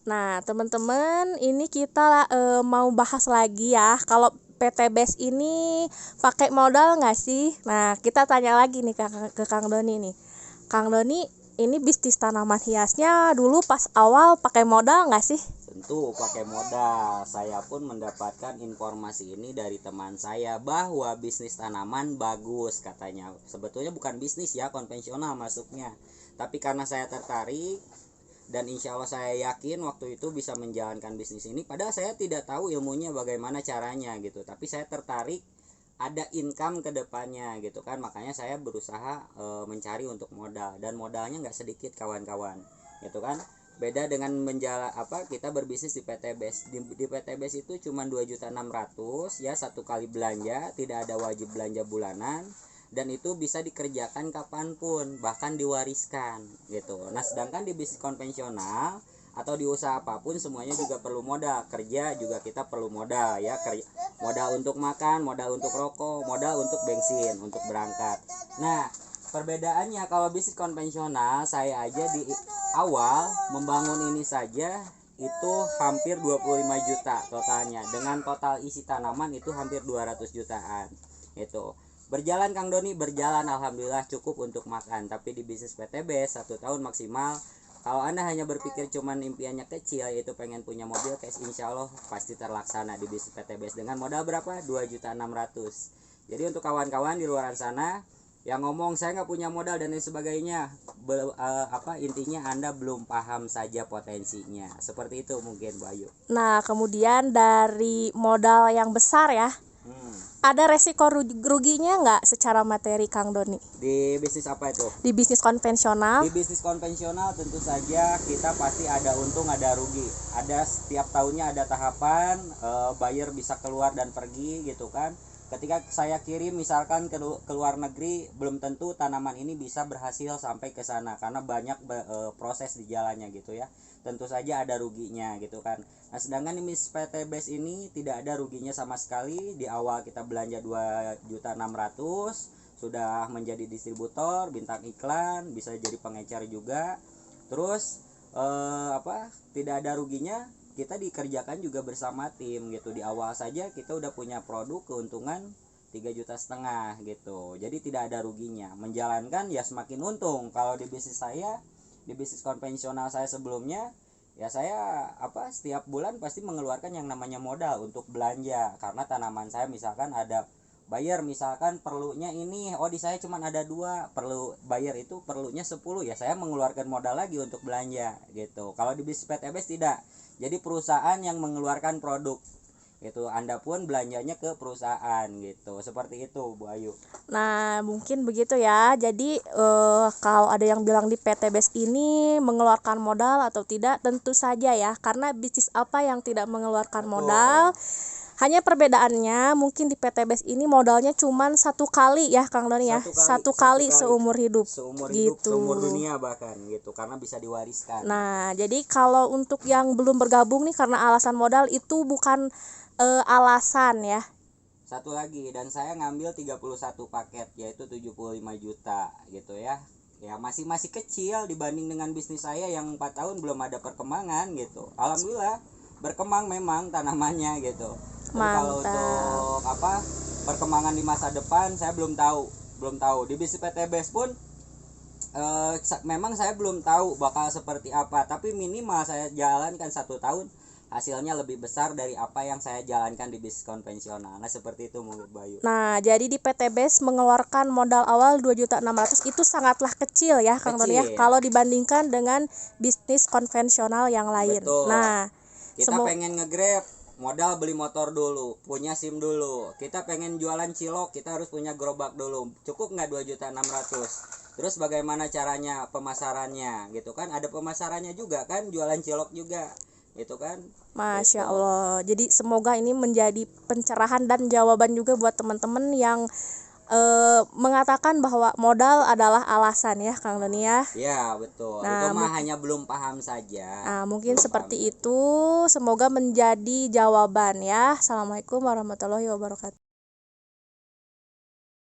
Nah, teman-teman, ini kita mau bahas lagi ya. Kalau PTBS ini pakai modal nggak sih? Nah, kita tanya lagi nih ke Kang Doni nih. Kang Doni, ini bisnis tanaman hiasnya dulu pas awal pakai modal nggak sih? Tentu pakai modal. Saya pun mendapatkan informasi ini dari teman saya bahwa bisnis tanaman bagus katanya. Sebetulnya bukan bisnis ya, konvensional masuknya. Tapi karena saya tertarik dan insya Allah saya yakin waktu itu bisa menjalankan bisnis ini. Padahal saya tidak tahu ilmunya bagaimana caranya gitu. Tapi saya tertarik ada income ke depannya gitu kan. Makanya saya berusaha mencari untuk modal. Dan modalnya nggak sedikit kawan-kawan gitu kan. Beda dengan kita berbisnis di PTBS. Di PTBS itu cuma 2.600.000 ya, satu kali belanja, tidak ada wajib belanja bulanan, dan itu bisa dikerjakan kapanpun, bahkan diwariskan gitu. Nah, sedangkan di bisnis konvensional atau di usaha apapun semuanya juga perlu modal. Kerja juga kita perlu modal ya, modal untuk makan, modal untuk rokok, modal untuk bensin, untuk berangkat. Nah, perbedaannya kalau bisnis konvensional, saya aja di awal membangun ini saja itu hampir 25 juta totalnya. Dengan total isi tanaman itu hampir 200 jutaan. Itu berjalan Kang Doni, berjalan alhamdulillah cukup untuk makan. Tapi di bisnis PTB 1 tahun maksimal. Kalau Anda hanya berpikir cuman impiannya kecil, yaitu pengen punya mobil cash, insya Allah pasti terlaksana di bisnis PTBS. Dengan modal berapa? 2.600.000. Jadi untuk kawan-kawan di luar sana yang ngomong saya nggak punya modal dan lain sebagainya, intinya Anda belum paham saja potensinya. Seperti itu mungkin, Bu Ayu. Nah, kemudian dari modal yang besar ya, ada resiko ruginya nggak secara materi, Kang Doni? Di bisnis apa itu? Di bisnis konvensional? Di bisnis konvensional tentu saja kita pasti ada untung ada rugi. Ada setiap tahunnya ada tahapan, buyer bisa keluar dan pergi gitu kan. Ketika saya kirim misalkan ke luar negeri, belum tentu tanaman ini bisa berhasil sampai ke sana karena banyak proses di jalannya gitu ya. Tentu saja ada ruginya gitu kan. Nah, sedangkan di PTBS ini tidak ada ruginya sama sekali. Di awal kita belanja 2.600.000, sudah menjadi distributor, bintang iklan, bisa jadi pengecer juga. Terus tidak ada ruginya, kita dikerjakan juga bersama tim gitu. Di awal saja kita udah punya produk keuntungan 3,5 juta gitu. Jadi tidak ada ruginya. Menjalankan ya semakin untung. Kalau di bisnis saya, di bisnis konvensional saya sebelumnya, ya saya setiap bulan pasti mengeluarkan yang namanya modal untuk belanja. Karena tanaman saya misalkan ada buyer, misalkan perlunya ini, di saya cuma ada 2, perlu buyer itu perlunya 10, ya saya mengeluarkan modal lagi untuk belanja gitu. Kalau di bisnis PTBS tidak. Jadi perusahaan yang mengeluarkan produk itu, Anda pun belanjanya ke perusahaan gitu. Seperti itu, Bu Ayu. Nah, mungkin begitu ya. Jadi kalau ada yang bilang di PTBS ini mengeluarkan modal atau tidak, tentu saja ya. Karena bisnis apa yang tidak mengeluarkan modal? Hanya perbedaannya mungkin di PTBS ini modalnya cuma 1 kali ya, Kang Doni ya. Satu kali seumur hidup. Seumur gitu. hidup, seumur dunia bahkan gitu, karena bisa diwariskan. Nah, jadi kalau untuk yang belum bergabung nih karena alasan modal, itu bukan alasan ya. Satu lagi, dan saya ngambil 31 paket yaitu 75 juta gitu ya. Ya masih kecil dibanding dengan bisnis saya yang 4 tahun belum ada perkembangan gitu. Alhamdulillah berkembang memang tanamannya gitu. Tapi kalau untuk perkembangan di masa depan saya belum tahu. Di bisnis PTBS pun memang saya belum tahu bakal seperti apa, tapi minimal saya jalankan 1 tahun hasilnya lebih besar dari apa yang saya jalankan di bisnis konvensional. Nah, seperti itu menurut Bayu. Nah, jadi di PTBS mengeluarkan modal awal 2.600.000 itu sangatlah kecil ya, Kang Doni ya, kalau dibandingkan dengan bisnis konvensional yang lain. Betul. Nah, kita pengen nge-grab, modal beli motor dulu, punya SIM dulu. Kita pengen jualan cilok, kita harus punya gerobak dulu. Cukup nggak 2.600.000? Terus bagaimana caranya pemasarannya gitu kan? Ada pemasarannya juga kan, jualan cilok juga gitu kan. Masya Allah. Jadi semoga ini menjadi pencerahan dan jawaban juga buat teman-teman yang mengatakan bahwa modal adalah alasan ya, Kang Doni ya. Ya betul. Itu mah hanya belum paham saja. Nah, mungkin seperti itu. Semoga menjadi jawaban ya. Assalamualaikum warahmatullahi wabarakatuh.